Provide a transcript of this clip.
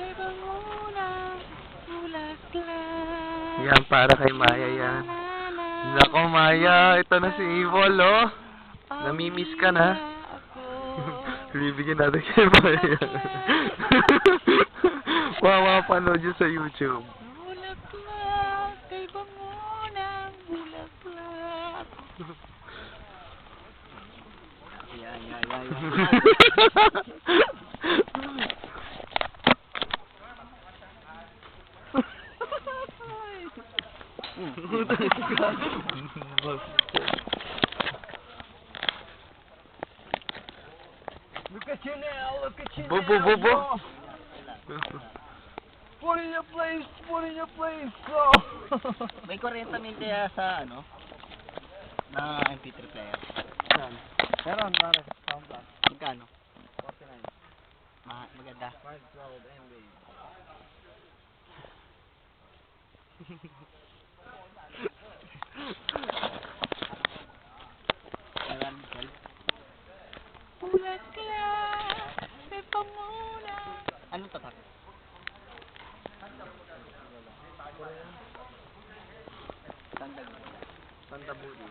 kay bangunang bulaklak. Yan, para kay Maya yan. Nako, Maya, ito na si Evil, oh. Namimiss ka na. Bibigyan natin kay Maya. Mapapanood yun sa YouTube. Bulaklak, kay bangunang bulaklak. Yan. Look at you now, look at you now. Bo. Put in your place, bro. May 40 mil kaya sa ano? Na MP3 player. Saan? Meron, pare. Sound plus. Magkano? 49. Maganda. 512 MB. Bulaklak, kay bangunang. Anong tatak? Santa Budi.